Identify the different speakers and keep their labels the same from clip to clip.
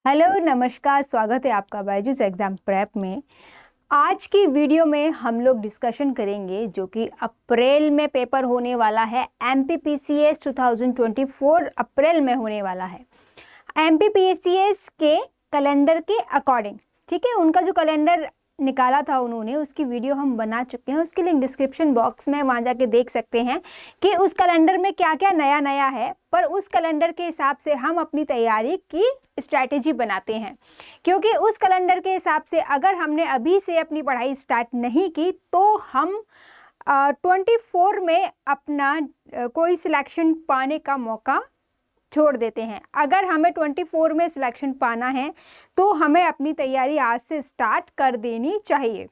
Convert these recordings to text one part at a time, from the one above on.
Speaker 1: Hello नमस्कार, स्वागत है आपका बायजूस एग्ज़ाम प्रेप में। आज की वीडियो में हम लोग डिस्कशन करेंगे जो कि अप्रैल में पेपर होने वाला है। एमपीपीसीएस 2024 अप्रैल में होने वाला है। एमपीपीसीएस के कैलेंडर के अकॉर्डिंग, ठीक है, उनका जो कैलेंडर निकाला था उन्होंने, उसकी वीडियो हम बना चुके हैं। उसकी लिंक डिस्क्रिप्शन बॉक्स में, वहाँ जाके देख सकते हैं कि उस कैलेंडर में क्या क्या नया नया है। पर उस कैलेंडर के हिसाब से हम अपनी तैयारी की स्ट्रैटेजी बनाते हैं, क्योंकि उस कैलेंडर के हिसाब से अगर हमने अभी से अपनी पढ़ाई स्टार्ट नहीं की तो हम 24 में अपना कोई सिलेक्शन पाने का मौका छोड़ देते हैं। अगर हमें 24 में सिलेक्शन पाना है तो हमें अपनी तैयारी आज से स्टार्ट कर देनी चाहिए।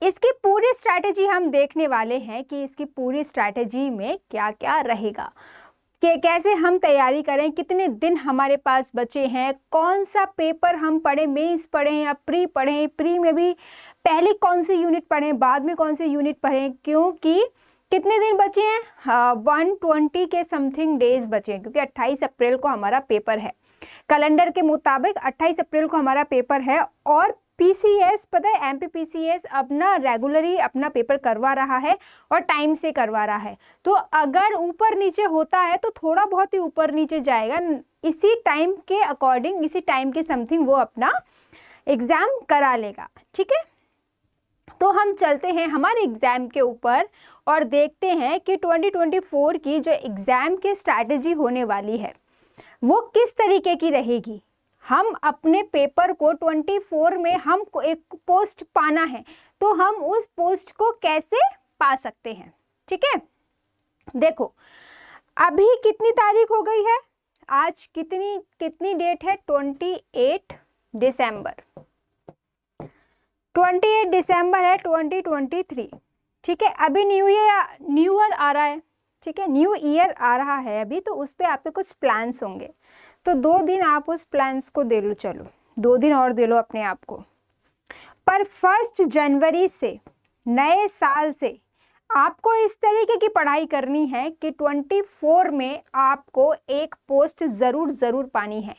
Speaker 1: इसकी पूरी स्ट्रैटेजी हम देखने वाले हैं कि इसकी पूरी स्ट्रैटेजी में क्या क्या रहेगा, कि कैसे हम तैयारी करें, कितने दिन हमारे पास बचे हैं, कौन सा पेपर हम पढ़ें, मेंस पढ़ें या प्री पढ़ें, प्री में भी पहले कौन सी यूनिट पढ़ें, बाद में कौन सी यूनिट पढ़ें, क्योंकि कितने दिन बचे हैं, 120 के समथिंग डेज बचे हैं, क्योंकि 28 अप्रैल को हमारा पेपर है। कैलेंडर के मुताबिक 28 अप्रैल को हमारा पेपर है। और पीसीएस, पता है, एमपीपीसीएस अपना रेगुलरली अपना पेपर करवा रहा है और टाइम से करवा रहा है। तो अगर ऊपर नीचे होता है तो थोड़ा बहुत ही ऊपर नीचे जाएगा, इसी टाइम के अकॉर्डिंग, इसी टाइम के समथिंग वो अपना एग्ज़ाम करा लेगा। ठीक है, तो हम चलते हैं हमारे एग्ज़ाम के ऊपर और देखते हैं कि 2024 की जो एग्ज़ाम की स्ट्रैटेजी होने वाली है वो किस तरीके की रहेगी। हम अपने पेपर को 24 में हमको एक पोस्ट पाना है, तो हम उस पोस्ट को कैसे पा सकते हैं। ठीक है, देखो अभी कितनी तारीख हो गई है, आज कितनी डेट है, 28 दिसंबर। 28 दिसंबर है 2023। ठीक है, अभी न्यू ईयर आ रहा है। ठीक है, न्यू ईयर आ रहा है अभी, तो उस पर आपके कुछ प्लान्स होंगे, तो 2 दिन आप उस प्लान्स को दे लो, चलो 2 दिन और दे लो अपने आप को। पर 1 जनवरी से, नए साल से आपको इस तरीके की पढ़ाई करनी है कि 24 में आपको एक पोस्ट ज़रूर पानी है,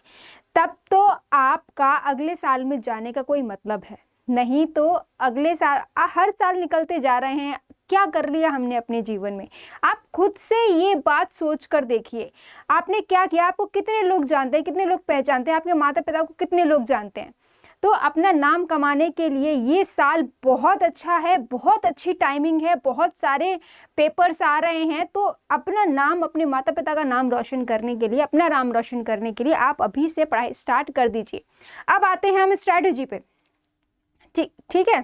Speaker 1: तब तो आपका अगले साल में जाने का कोई मतलब है। नहीं तो अगले साल, हर साल निकलते जा रहे हैं, क्या कर लिया हमने अपने जीवन में। आप खुद से ये बात सोच कर देखिए, आपने क्या किया, आपको कितने लोग जानते हैं, कितने लोग पहचानते हैं, आपके माता पिता को कितने लोग जानते हैं। तो अपना नाम कमाने के लिए ये साल बहुत अच्छा है, बहुत अच्छी टाइमिंग है, बहुत सारे पेपर्स आ रहे हैं। तो अपना नाम, अपने माता पिता का नाम रोशन करने के लिए, अपना नाम रोशन करने के लिए आप अभी से पढ़ाई स्टार्ट कर दीजिए। अब आते हैं हम स्ट्रैटेजी पे। ठीक है,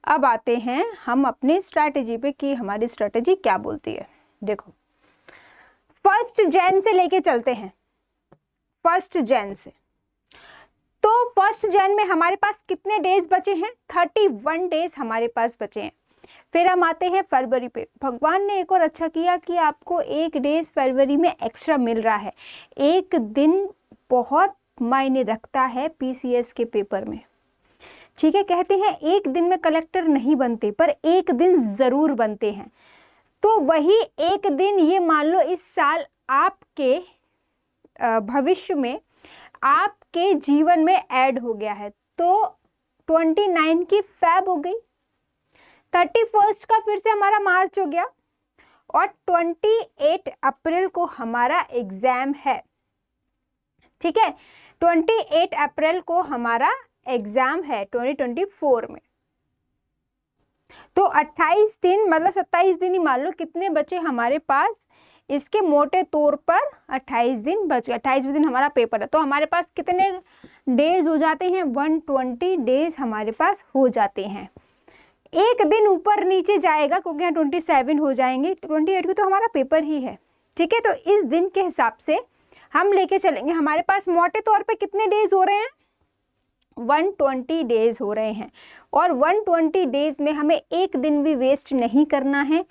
Speaker 1: अब आते हैं हम अपनी स्ट्रैटेजी पे कि हमारी स्ट्रैटेजी क्या बोलती है। देखो 1 जन से लेके चलते हैं, 1 जन से। तो 1 जन में हमारे पास कितने डेज बचे हैं, 31 डेज हमारे पास बचे हैं। फिर हम आते हैं फरवरी पे। भगवान ने एक और अच्छा किया कि आपको 1 डेज फरवरी में एक्स्ट्रा मिल रहा है। एक दिन बहुत मायने रखता है पीसीएस के पेपर में। ठीक है, कहते हैं एक दिन में कलेक्टर नहीं बनते, पर एक दिन ज़रूर बनते हैं। तो वही एक दिन, ये मान लो इस साल आपके भविष्य में, आपके जीवन में ऐड हो गया है। तो 29 की फ़ेब हो गई, 31 का फिर से हमारा मार्च हो गया, और 28 अप्रैल को हमारा एग्ज़ाम है। ठीक है, 28 अप्रैल को हमारा एग्ज़ाम है 2024 में। तो 28 दिन, मतलब 27 दिन ही मान लो कितने बचे हमारे पास, इसके मोटे तौर पर 28 दिन बच गए। 28वें दिन हमारा पेपर है, तो हमारे पास कितने डेज हो जाते हैं, 120 डेज हमारे पास हो जाते हैं। एक दिन ऊपर नीचे जाएगा क्योंकि यहाँ 27 हो जाएंगे, 28 को तो हमारा पेपर ही है। ठीक है, तो इस दिन के हिसाब से हम लेके चलेंगे। हमारे पास मोटे तौर पे कितने डेज हो रहे हैं, 120 डेज हो रहे हैं। और 120 डेज में हमें एक दिन भी वेस्ट नहीं करना है।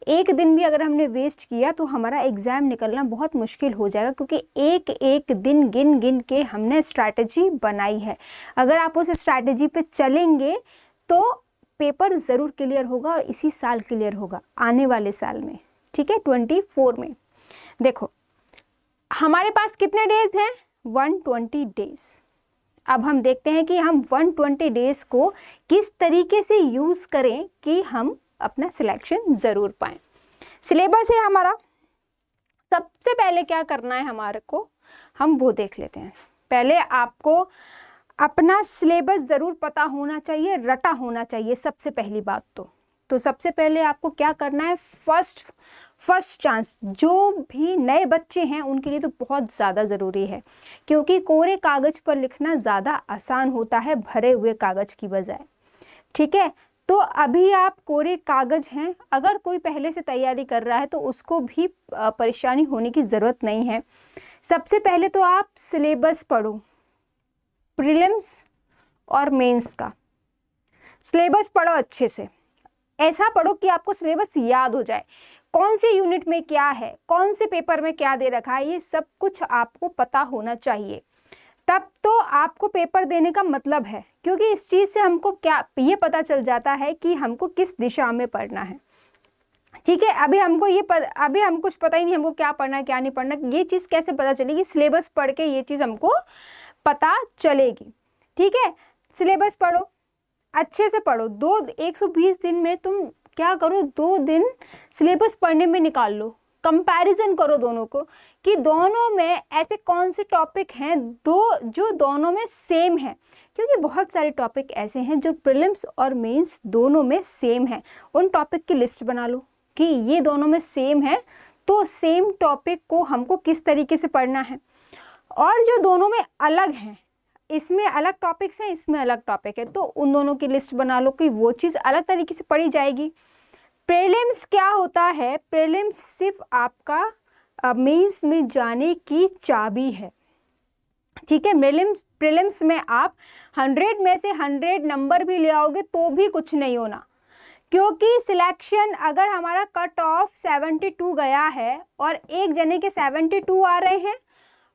Speaker 1: एक दिन भी अगर हमने वेस्ट किया तो हमारा एग्ज़ाम निकलना बहुत मुश्किल हो जाएगा, क्योंकि एक एक दिन गिन गिन के हमने स्ट्रैटेजी बनाई है। अगर आप उस स्ट्रैटेजी पे चलेंगे तो पेपर ज़रूर क्लियर होगा, और इसी साल क्लियर होगा, आने वाले साल में। ठीक है, 24 में। देखो हमारे पास कितने डेज हैं, 120 डेज। अब हम देखते हैं कि हम 120 डेज को किस तरीके से यूज़ करें कि हम अपना सिलेक्शन ज़रूर पाएँ। सिलेबस है हमारा, सबसे पहले क्या करना है हमारे को, हम वो देख लेते हैं। पहले आपको अपना सिलेबस ज़रूर पता होना चाहिए, रटा होना चाहिए सबसे पहली बात तो सबसे पहले आपको क्या करना है, फर्स्ट चांस जो भी नए बच्चे हैं उनके लिए तो बहुत ज़्यादा ज़रूरी है, क्योंकि कोरे कागज़ पर लिखना ज़्यादा आसान होता है भरे हुए कागज़ की बजाय। ठीक है, तो अभी आप कोरे कागज़ हैं, अगर कोई पहले से तैयारी कर रहा है तो उसको भी परेशानी होने की ज़रूरत नहीं है। सबसे पहले तो आप सिलेबस पढ़ो, प्रीलिम्स और मेंस का सिलेबस पढ़ो अच्छे से। ऐसा पढ़ो कि आपको सिलेबस याद हो जाए, कौन से यूनिट में क्या है, कौन से पेपर में क्या दे रखा है, ये सब कुछ आपको पता होना चाहिए। तब तो आपको पेपर देने का मतलब है, क्योंकि इस चीज़ से हमको क्या ये पता चल जाता है कि हमको किस दिशा में पढ़ना है। ठीक है, अभी हम कुछ पता ही नहीं हमको क्या पढ़ना है क्या नहीं पढ़ना। ये चीज़ कैसे पता चलेगी, सिलेबस पढ़ के ये चीज़ हमको पता चलेगी। ठीक है, सिलेबस पढ़ो, अच्छे से पढ़ो। 120 दिन में तुम क्या करो, 2 दिन सिलेबस पढ़ने में निकाल लो, कंपैरिजन करो दोनों को कि दोनों में ऐसे कौन से टॉपिक हैं जो दोनों में सेम है, क्योंकि बहुत सारे टॉपिक ऐसे हैं जो प्रीलिम्स और मेंस दोनों में सेम है। उन टॉपिक की लिस्ट बना लो कि ये दोनों में सेम है, तो सेम टॉपिक को हमको किस तरीके से पढ़ना है। और जो दोनों में अलग हैं, इसमें अलग टॉपिक्स हैं, इसमें अलग टॉपिक है, तो उन दोनों की लिस्ट बना लो कि वो चीज़ अलग तरीके से पढ़ी जाएगी। प्रीलिम्स क्या होता है, प्रीलिम्स सिर्फ आपका मेंस में जाने की चाबी है। ठीक है, प्रीलिम्स में आप 100 में से 100 नंबर भी ले आओगे तो भी कुछ नहीं होना, क्योंकि सिलेक्शन अगर हमारा कट ऑफ 72 गया है और एक जने के 72 आ रहे हैं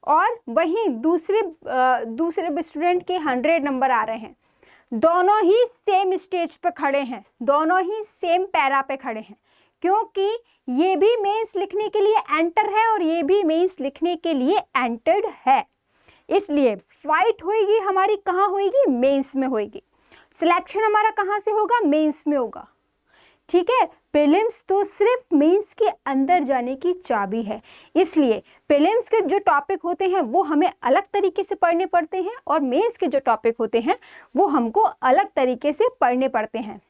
Speaker 1: और वहीं दूसरे स्टूडेंट के 100 नंबर आ रहे हैं, दोनों ही सेम स्टेज पे खड़े हैं, दोनों ही सेम पैरा पे खड़े हैं, क्योंकि ये भी मेंस लिखने के लिए एंटर है और ये भी मेंस लिखने के लिए एंटर्ड है। इसलिए फाइट होएगी हमारी कहाँ होएगी, मेंस में होएगी। सिलेक्शन हमारा कहाँ से होगा, मेंस में होगा। ठीक है, प्रीलिम्स तो सिर्फ मेंस के अंदर जाने की चाबी है। इसलिए प्रीलिम्स के जो टॉपिक होते हैं वो हमें अलग तरीके से पढ़ने पड़ते हैं और मेंस के जो टॉपिक होते हैं वो हमको अलग तरीके से पढ़ने पड़ते हैं।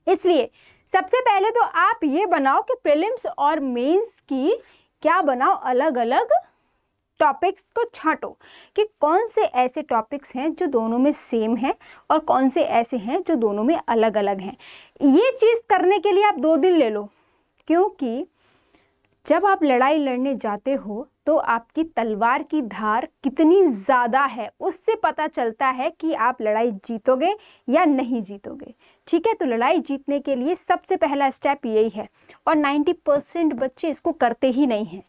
Speaker 1: इसलिए सबसे पहले तो आप ये बनाओ कि प्रीलिम्स और मेंस की क्या बनाओ, अलग अलग टॉपिक्स को छांटो कि कौन से ऐसे टॉपिक्स हैं जो दोनों में सेम हैं और कौन से ऐसे हैं जो दोनों में अलग अलग हैं। ये चीज़ करने के लिए आप 2 दिन ले लो, क्योंकि जब आप लड़ाई लड़ने जाते हो तो आपकी तलवार की धार कितनी ज़्यादा है उससे पता चलता है कि आप लड़ाई जीतोगे या नहीं जीतोगे। ठीक है, तो लड़ाई जीतने के लिए सबसे पहला स्टेप यही है, और 90% बच्चे इसको करते ही नहीं हैं।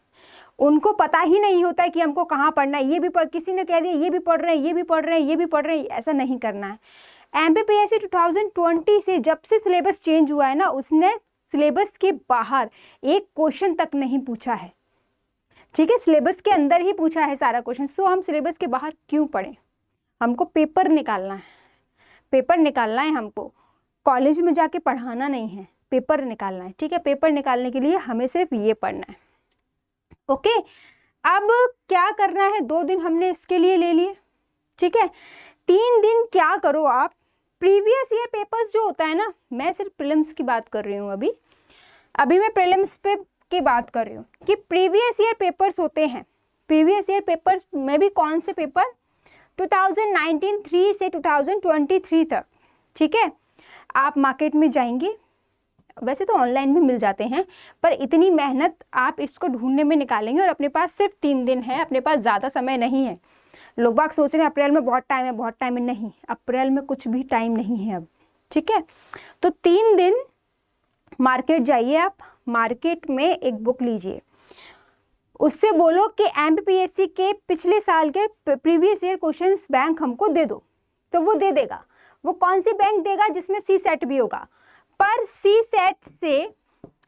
Speaker 1: उनको पता ही नहीं होता है कि हमको कहाँ पढ़ना है। ये भी किसी ने कह दिया ये भी पढ़ रहे हैं, ये भी पढ़ रहे हैं, ये भी पढ़ रहे हैं, ऐसा नहीं करना है। MPPSC 2020 से जब से सिलेबस चेंज हुआ है ना, उसने सिलेबस के बाहर एक क्वेश्चन तक नहीं पूछा है। ठीक है, सिलेबस के अंदर ही पूछा है सारा क्वेश्चन। सो हम सिलेबस के बाहर क्यों पढ़ें, हमको पेपर निकालना है, पेपर निकालना है हमको, कॉलेज में जाके पढ़ाना नहीं है, पेपर निकालना है। ठीक है, पेपर निकालने के लिए हमें सिर्फ ये पढ़ना है। ओके, अब क्या करना है, 2 दिन हमने इसके लिए ले लिए। ठीक है, 3 दिन क्या करो आप, प्रीवियस ईयर पेपर्स जो होता है ना, मैं सिर्फ प्रीलिम्स की बात कर रही हूँ अभी मैं प्रीलिम्स पे की बात कर रही हूँ कि प्रीवियस ईयर पेपर्स होते हैं। प्रीवियस ईयर पेपर्स में भी कौन से पेपर, 2019 3 से 2023 तक। ठीक है, आप मार्केट में जाएंगे, वैसे तो ऑनलाइन भी मिल जाते हैं, पर इतनी मेहनत आप इसको ढूंढने में निकालेंगे और अपने पास सिर्फ 3 दिन है, अपने पास ज़्यादा समय नहीं है। लोग बाग सोच रहे हैं अप्रैल में बहुत टाइम है, बहुत टाइम है, नहीं, अप्रैल में कुछ भी टाइम नहीं है अब। ठीक है, तो 3 दिन मार्केट जाइए, आप मार्केट में एक बुक लीजिए, उससे बोलो कि MPPSC के पिछले साल के प्रीवियस ईयर क्वेश्चंस बैंक हमको दे दो, तो वो दे देगा। वो कौन सी बैंक देगा, जिसमें C सेट भी होगा, पर C सेट से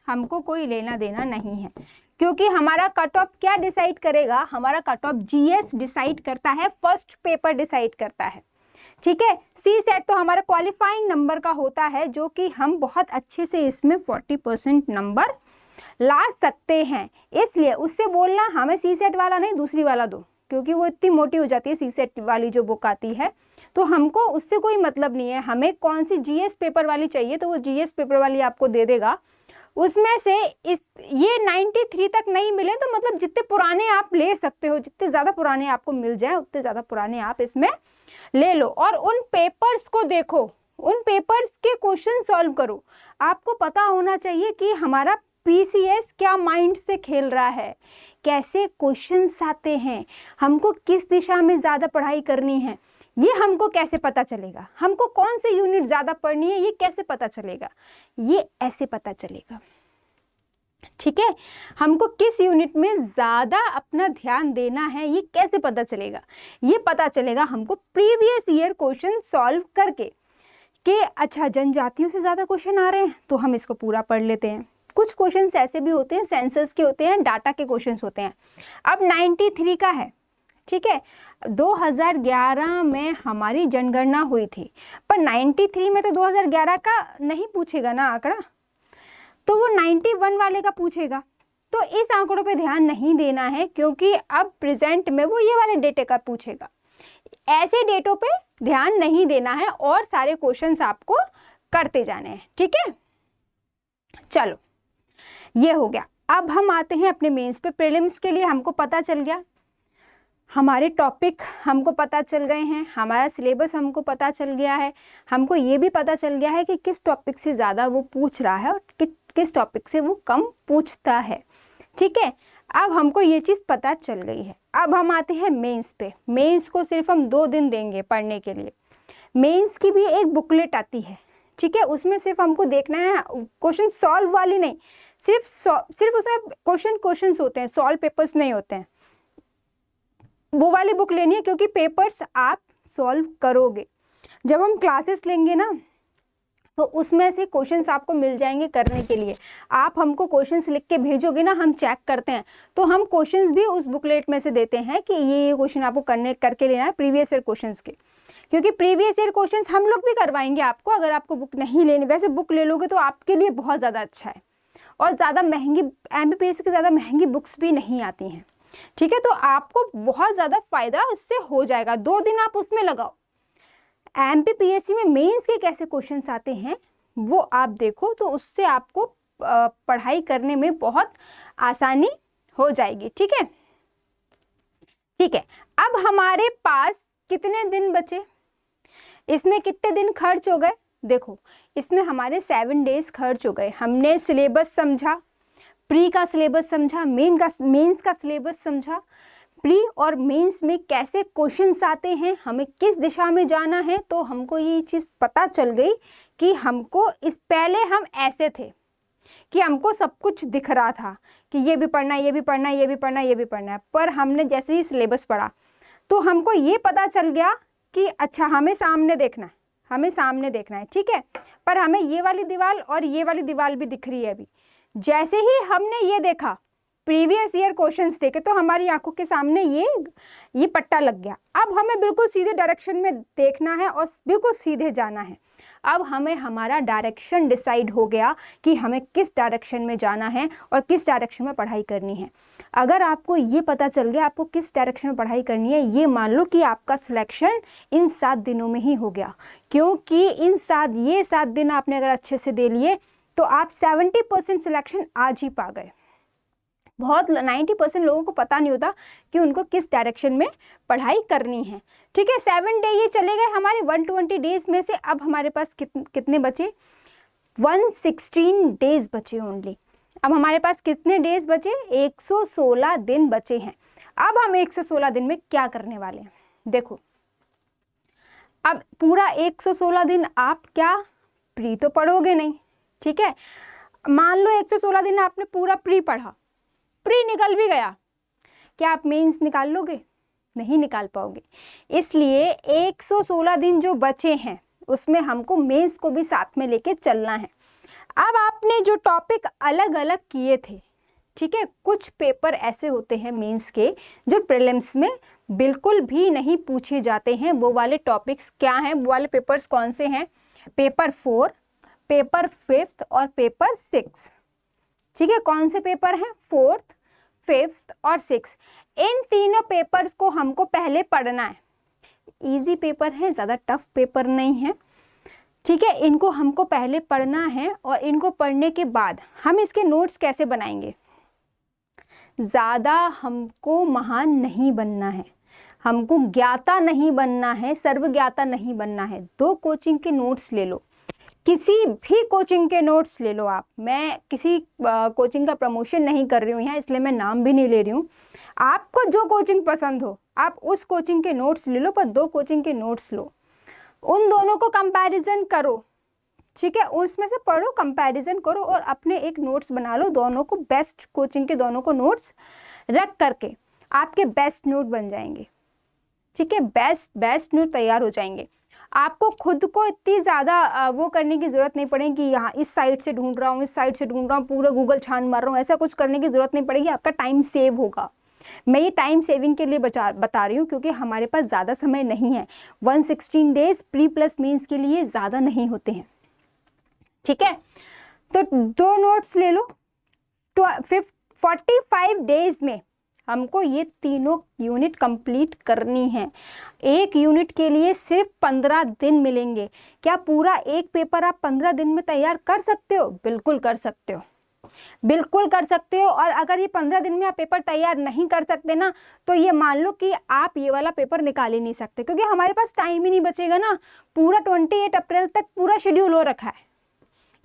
Speaker 1: हमको कोई लेना देना नहीं है, क्योंकि हमारा कट ऑफ क्या डिसाइड करेगा, हमारा कट ऑफ जीएस डिसाइड करता है, फर्स्ट पेपर डिसाइड करता है, ठीक है। सी सेट तो हमारा क्वालिफाइंग नंबर का होता है, जो कि हम बहुत अच्छे से इसमें 40% नंबर ला सकते हैं। इसलिए उससे बोलना हमें सी सेट वाला नहीं दूसरी वाला दो, क्योंकि वो इतनी मोटी हो जाती है सी सेट वाली जो बुक आती है, तो हमको उससे कोई मतलब नहीं है। हमें कौन सी जीएस पेपर वाली चाहिए तो वो जीएस पेपर वाली आपको दे देगा। उसमें से ये 93 तक नहीं मिले तो मतलब जितने पुराने आप ले सकते हो, जितने ज़्यादा पुराने आपको मिल जाए उतने ज़्यादा पुराने आप इसमें ले लो, और उन पेपर्स को देखो, उन पेपर्स के क्वेश्चन सॉल्व करो। आपको पता होना चाहिए कि हमारा पीसीएस क्या माइंड से खेल रहा है, कैसे क्वेश्चंस आते हैं, हमको किस दिशा में ज़्यादा पढ़ाई करनी है, ये हमको कैसे पता चलेगा, हमको कौन सी यूनिट ज़्यादा पढ़नी है ये कैसे पता चलेगा, ये ऐसे पता चलेगा, ठीक है। हमको किस यूनिट में ज़्यादा अपना ध्यान देना है ये कैसे पता चलेगा, ये पता चलेगा हमको प्रीवियस ईयर क्वेश्चन सॉल्व करके, कि अच्छा जनजातियों से ज़्यादा क्वेश्चन आ रहे हैं तो हम इसको पूरा पढ़ लेते हैं। कुछ क्वेश्चंस ऐसे भी होते हैं, सेंसस के होते हैं, डाटा के क्वेश्चंस होते हैं। अब 93 का है, ठीक है। 2011 में हमारी जनगणना हुई थी, पर 93 में तो 2011 का नहीं पूछेगा ना आंकड़ा, तो वो 91 वाले का पूछेगा। तो इस आंकड़ों पे ध्यान नहीं देना है, क्योंकि अब प्रेजेंट में वो ये वाले डेटे का पूछेगा। ऐसे डेटों पे ध्यान नहीं देना है और सारे क्वेश्चंस आपको करते जाने हैं, ठीक है। चलो ये हो गया। अब हम आते हैं अपने मेंस पे। प्रीलिम्स के लिए हमको पता चल गया, हमारे टॉपिक हमको पता चल गए हैं, हमारा सिलेबस हमको पता चल गया है, हमको ये भी पता चल गया है कि किस टॉपिक से ज़्यादा वो पूछ रहा है और किस टॉपिक से वो कम पूछता है, ठीक है। अब हमको ये चीज़ पता चल गई है। अब हम आते हैं मेंस पे। मेंस को सिर्फ हम 2 दिन देंगे पढ़ने के लिए। मेंस की भी एक बुकलेट आती है, ठीक है। उसमें सिर्फ हमको देखना है, क्वेश्चन सॉल्व वाली नहीं, सिर्फ उसमें क्वेश्चंस होते हैं, सॉल्व पेपर्स नहीं होते हैं। वो वाली बुक लेनी है, क्योंकि पेपर्स आप सॉल्व करोगे। जब हम क्लासेस लेंगे ना तो उसमें से क्वेश्चंस आपको मिल जाएंगे करने के लिए। आप हमको क्वेश्चंस लिख के भेजोगे ना, हम चेक करते हैं, तो हम क्वेश्चंस भी उस बुकलेट में से देते हैं कि ये क्वेश्चन आपको करके लेना है प्रीवियस ईयर क्वेश्चंस के, क्योंकि प्रीवियस ईयर क्वेश्चंस हम लोग भी करवाएंगे आपको। अगर आपको बुक नहीं लेनी, वैसे बुक ले लोगे तो आपके लिए बहुत ज़्यादा अच्छा है, और ज़्यादा महंगी MPPS की ज़्यादा महंगी बुक्स भी नहीं आती हैं, ठीक है। तो आपको बहुत ज़्यादा फायदा उससे हो जाएगा। 2 दिन आप उसमें लगाओ। MPPSC में मेंस के कैसे क्वेश्चंस आते हैं वो आप देखो, तो उससे आपको पढ़ाई करने में बहुत आसानी हो जाएगी, ठीक है। ठीक है, अब हमारे पास कितने दिन बचे, इसमें कितने दिन खर्च हो गए। देखो इसमें हमारे 7 डेज खर्च हो गए। हमने सिलेबस समझा, प्री का सिलेबस समझा, मेंस का सिलेबस समझा, प्री और मेंस में कैसे क्वेश्चंस आते हैं, हमें किस दिशा में जाना है। तो हमको ये चीज़ पता चल गई कि हमको इस पहले हम ऐसे थे कि हमको सब कुछ दिख रहा था कि ये भी पढ़ना है, ये भी पढ़ना है, ये भी पढ़ना है, ये भी पढ़ना है। पर हमने जैसे ही सिलेबस पढ़ा तो हमको ये पता चल गया कि अच्छा हमें सामने देखना है, हमें सामने देखना है, ठीक है। पर हमें ये वाली दीवार और ये वाली दीवार भी दिख रही है अभी। जैसे ही हमने ये देखा, प्रीवियस ईयर क्वेश्चंस देखे, तो हमारी आंखों के सामने ये पट्टा लग गया। अब हमें बिल्कुल सीधे डायरेक्शन में देखना है और बिल्कुल सीधे जाना है। अब हमें हमारा डायरेक्शन डिसाइड हो गया कि हमें किस डायरेक्शन में जाना है और किस डायरेक्शन में पढ़ाई करनी है। अगर आपको ये पता चल गया आपको किस डायरेक्शन में पढ़ाई करनी है, ये मान लो कि आपका सिलेक्शन इन 7 दिनों में ही हो गया, क्योंकि ये 7 दिन आपने अगर अच्छे से दे लिए तो आप 70% सिलेक्शन आज ही पा गए। बहुत 90% लोगों को पता नहीं होता कि उनको किस डायरेक्शन में पढ़ाई करनी है, ठीक है। 7 डे ये चले गए हमारे 120 डेज में से। अब हमारे पास कितने बचे, 116 डेज बचे ओनली। अब हमारे पास कितने डेज बचे, 116 दिन बचे हैं। अब हम 116 दिन में क्या करने वाले हैं, देखो। अब पूरा 116 दिन आप क्या प्री तो पढ़ोगे नहीं, ठीक है। मान लो 116 दिन आपने पूरा प्री पढ़ा, प्री निकल भी गया, क्या आप मेंस निकाल लोगे, नहीं निकाल पाओगे। इसलिए 116 दिन जो बचे हैं उसमें हमको मेंस को भी साथ में लेके चलना है। अब आपने जो टॉपिक अलग अलग किए थे, ठीक है, कुछ पेपर ऐसे होते हैं मेंस के जो प्रीलिम्स में बिल्कुल भी नहीं पूछे जाते हैं। वो वाले टॉपिक्स क्या हैं, वो वाले पेपर्स कौन से हैं? पेपर 4, पेपर 5 और पेपर 6। ठीक है, कौन से पेपर हैं? 4th, 5th और 6th। इन तीनों पेपर्स को हमको पहले पढ़ना है। इजी पेपर है, ज़्यादा टफ पेपर नहीं है। ठीक है, इनको हमको पहले पढ़ना है और इनको पढ़ने के बाद हम इसके नोट्स कैसे बनाएंगे? ज़्यादा हमको महान नहीं बनना है, हमको ज्ञाता नहीं बनना है, सर्वज्ञाता नहीं बनना है। 2 कोचिंग के नोट्स ले लो, किसी भी कोचिंग के नोट्स ले लो आप। मैं किसी कोचिंग का प्रमोशन नहीं कर रही हूँ यहाँ, इसलिए मैं नाम भी नहीं ले रही हूँ। आपको जो कोचिंग पसंद हो आप उस कोचिंग के नोट्स ले लो, पर 2 कोचिंग के नोट्स लो, उन दोनों को कंपैरिजन करो। ठीक है, उसमें से पढ़ो, कंपैरिजन करो और अपने एक नोट्स बना लो। दोनों को, बेस्ट कोचिंग के दोनों को नोट्स रख करके आपके बेस्ट नोट बन जाएंगे। ठीक है, बेस्ट नोट तैयार हो जाएंगे। आपको खुद को इतनी ज़्यादा वो करने की ज़रूरत नहीं पड़ेगी कि यहाँ इस साइड से ढूंढ रहा हूँ, इस साइड से ढूंढ रहा हूँ, पूरा गूगल छान मार रहा हूँ, ऐसा कुछ करने की ज़रूरत नहीं पड़ेगी। आपका टाइम सेव होगा। मैं ये टाइम सेविंग के लिए बता रही हूँ क्योंकि हमारे पास ज़्यादा समय नहीं है। 116 डेज प्री प्लस मेंस के लिए ज़्यादा नहीं होते हैं। ठीक है, तो 2 नोट्स ले लो। 45 डेज में हमको ये तीनों यूनिट कंप्लीट करनी है। एक यूनिट के लिए सिर्फ 15 दिन मिलेंगे। क्या पूरा एक पेपर आप 15 दिन में तैयार कर सकते हो? बिल्कुल कर सकते हो, बिल्कुल कर सकते हो। और अगर ये 15 दिन में आप पेपर तैयार नहीं कर सकते ना, तो ये मान लो कि आप ये वाला पेपर निकाल ही नहीं सकते, क्योंकि हमारे पास टाइम ही नहीं बचेगा ना। पूरा 28 अप्रैल तक पूरा शेड्यूल हो रखा है,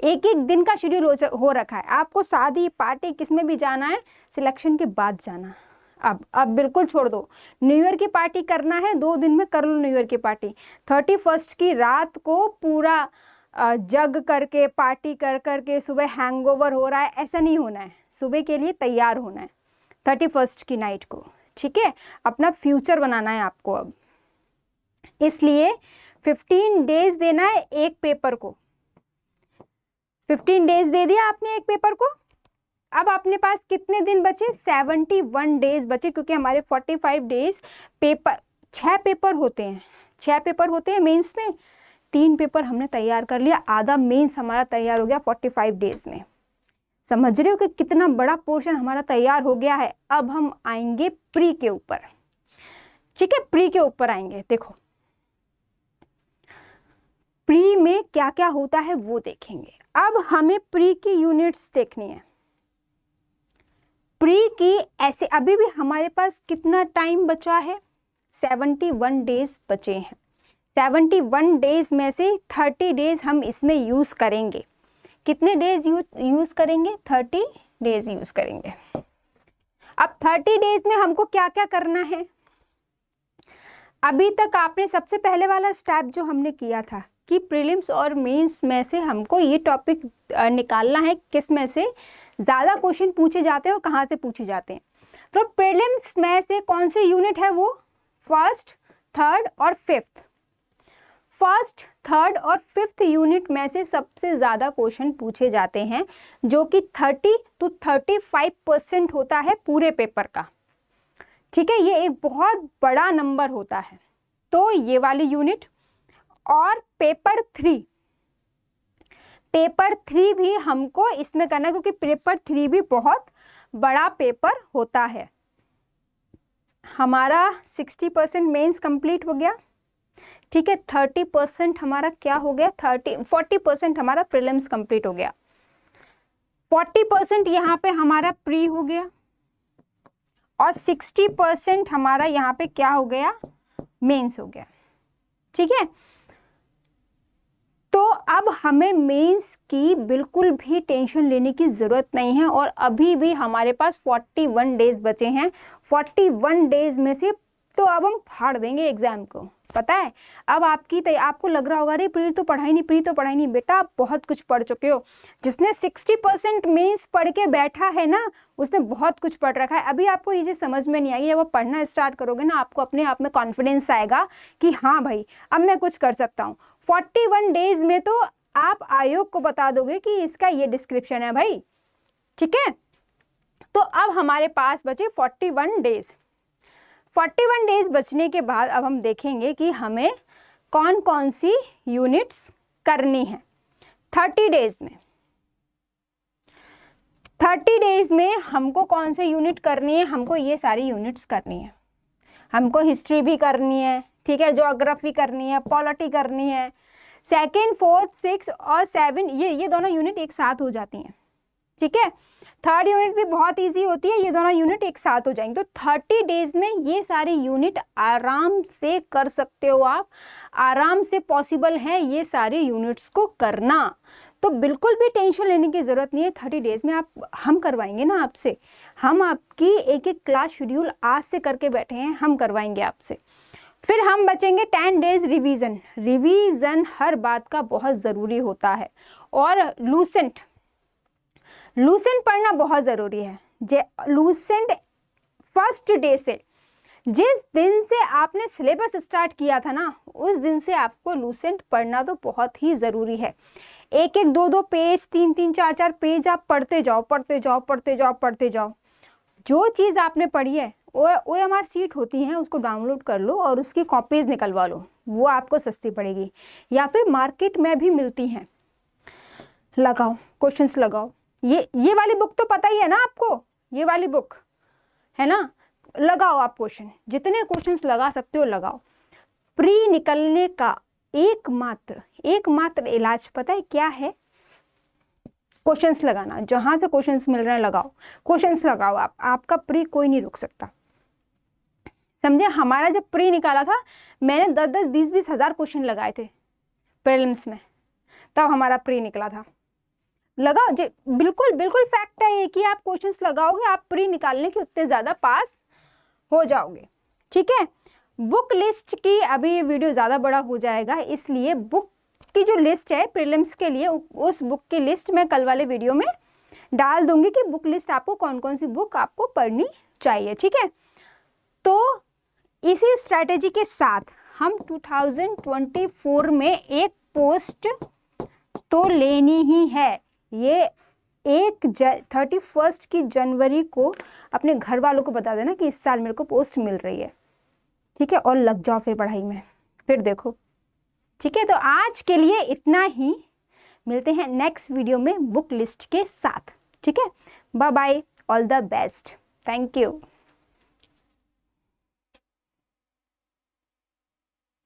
Speaker 1: एक एक दिन का शेड्यूल हो रखा है। आपको शादी पार्टी किसमें भी जाना है, सिलेक्शन के बाद जाना। अब बिल्कुल छोड़ दो। न्यू ईयर की पार्टी करना है, 2 दिन में कर लो न्यू ईयर की पार्टी। 31st की रात को पूरा जग करके पार्टी कर करके सुबह हैंगओवर हो रहा है, ऐसा नहीं होना है। सुबह के लिए तैयार होना है 31st की नाइट को। ठीक है, अपना फ्यूचर बनाना है आपको अब। इसलिए 15 डेज देना है एक पेपर को। 15 डेज दे दिया आपने एक पेपर को। अब अपने पास कितने दिन बचे? 71 डेज बचे, क्योंकि हमारे 45 डेज पेपर 6 पेपर होते हैं। 6 पेपर होते हैं मेंस में। 3 पेपर हमने तैयार कर लिया, आधा मेंस हमारा तैयार हो गया 45 डेज में। समझ रहे हो कि कितना बड़ा पोर्शन हमारा तैयार हो गया है। अब हम आएंगे प्री के ऊपर। ठीक है, प्री के ऊपर आएंगे। देखो प्री में क्या क्या होता है वो देखेंगे। अब हमें प्री की यूनिट्स देखनी है। प्री की ऐसे अभी भी हमारे पास कितना टाइम बचा है? 71 डेज बचे हैं। 71 डेज में से 30 डेज हम इसमें यूज़ करेंगे। कितने डेज यूज़ करेंगे? 30 डेज यूज़ करेंगे। अब 30 डेज में हमको क्या क्या करना है? अभी तक आपने सबसे पहले वाला स्टेप जो हमने किया था कि प्रीलिम्स और मेंस में से हमको ये टॉपिक निकालना है, किस में से ज़्यादा क्वेश्चन पूछे जाते हैं और कहाँ से पूछे जाते हैं। तो प्रीलिम्स में से कौन से यूनिट है वो? 1st, 3rd और 5th। 1st, 3rd और 5th यूनिट में से सबसे ज़्यादा क्वेश्चन पूछे जाते हैं, जो कि 30 to 35% होता है पूरे पेपर का। ठीक है, ये एक बहुत बड़ा नंबर होता है। तो ये वाली यूनिट और पेपर 3 भी हमको इसमें करना है, क्योंकि पेपर 3 भी बहुत बड़ा पेपर होता है। हमारा 60% मेंस कंप्लीट हो गया। ठीक है, 30% हमारा क्या हो गया? 40% हमारा प्रीलिम्स कंप्लीट हो गया। 40% यहाँ पे हमारा प्री हो गया और 60% हमारा यहाँ पे क्या हो गया? मेंस हो गया। ठीक है, तो अब हमें मेंस की बिल्कुल भी टेंशन लेने की ज़रूरत नहीं है। और अभी भी हमारे पास 41 डेज बचे हैं। 41 डेज में से तो अब हम फाड़ देंगे एग्ज़ाम को, पता है। अब आपको लग रहा होगा अरे प्री तो पढ़ाई नहीं। बेटा आप बहुत कुछ पढ़ चुके हो। जिसने 60% मेंस पढ़ के बैठा है ना, उसने बहुत कुछ पढ़ रखा है। अभी आपको ये चीज़ समझ में नहीं आई। जब आप पढ़ना स्टार्ट करोगे ना, आपको अपने आप में कॉन्फिडेंस आएगा कि हाँ भाई अब मैं कुछ कर सकता हूँ। 41 डेज में तो आप आयोग को बता दोगे कि इसका ये डिस्क्रिप्शन है भाई। ठीक है, तो अब हमारे पास बचे 41 डेज। 41 डेज बचने के बाद अब हम देखेंगे कि हमें कौन कौन सी यूनिट्स करनी है 30 डेज में। 30 डेज में हमको कौन से यूनिट करनी है, हमको ये सारी यूनिट्स करनी है। हमको हिस्ट्री भी करनी है, ठीक है, ज्योग्राफी करनी है, पॉलिटी करनी है, सेकेंड, फोर्थ, 6 और 7 ये दोनों यूनिट एक साथ हो जाती हैं, ठीक है। थर्ड यूनिट भी बहुत इजी होती है, ये दोनों यूनिट एक साथ हो जाएंगे। तो 30 डेज में ये सारी यूनिट आराम से कर सकते हो आप, आराम से पॉसिबल है ये सारी यूनिट्स को करना। तो बिल्कुल भी टेंशन लेने की ज़रूरत नहीं है। 30 डेज में हम करवाएंगे ना आपसे, हम आपकी एक एक क्लास शेड्यूल आज से करके बैठे हैं, हम करवाएंगे आपसे। फिर हम बचेंगे 10 डेज रिवीजन। रिवीजन हर बात का बहुत ज़रूरी होता है। और लूसेंट पढ़ना बहुत ज़रूरी है। लूसेंट फर्स्ट डे से, जिस दिन से आपने सिलेबस स्टार्ट किया था ना, उस दिन से आपको लूसेंट पढ़ना तो बहुत ही ज़रूरी है। एक एक दो दो पेज, 3-3, 4-4 पेज आप पढ़ते जाओ, पढ़ते जाओ, पढ़ते जाओ, पढ़ते जाओ। जो चीज़ आपने पढ़ी है OMR शीट होती है, उसको डाउनलोड कर लो और उसकी कॉपीज़ निकलवा लो, वो आपको सस्ती पड़ेगी, या फिर मार्केट में भी मिलती हैं। लगाओ क्वेश्चंस, लगाओ। ये वाली बुक तो पता ही है ना आपको, ये वाली बुक है ना, लगाओ आप क्वेश्चन, जितने क्वेश्चंस लगा सकते हो लगाओ। प्री निकलने का एकमात्र इलाज पता है क्या है? क्वेश्चंस लगाना। जहां से क्वेश्चंस मिल रहे हैं लगाओ, क्वेश्चंस लगाओ। आपका प्री कोई नहीं रुक सकता, समझे। हमारा जब प्री निकाला था, मैंने 10-10, 20-20 हज़ार क्वेश्चन लगाए थे प्रीलिम्स में, तब हमारा प्री निकला था। लगाओ, बिल्कुल फैक्ट है ये कि आप क्वेश्चंस लगाओगे, आप प्री निकालने के उतने ज़्यादा पास हो जाओगे, ठीक है। बुक लिस्ट की अभी ये वीडियो ज़्यादा बड़ा हो जाएगा, इसलिए बुक की जो लिस्ट है प्रीलिम्स के लिए, उस बुक की लिस्ट मैं कल वाले वीडियो में डाल दूंगी कि बुक लिस्ट आपको कौन कौन सी बुक आपको पढ़नी चाहिए, ठीक है। तो इसी स्ट्रैटेजी के साथ हम 2024 में एक पोस्ट तो लेनी ही है। ये 31 की जनवरी को अपने घर वालों को बता देना कि इस साल मेरे को पोस्ट मिल रही है, ठीक है, और लग जाओ फिर पढ़ाई में, फिर देखो, ठीक है। तो आज के लिए इतना ही, मिलते हैं नेक्स्ट वीडियो में बुक लिस्ट के साथ, ठीक है। Bye bye, all the best, thank you.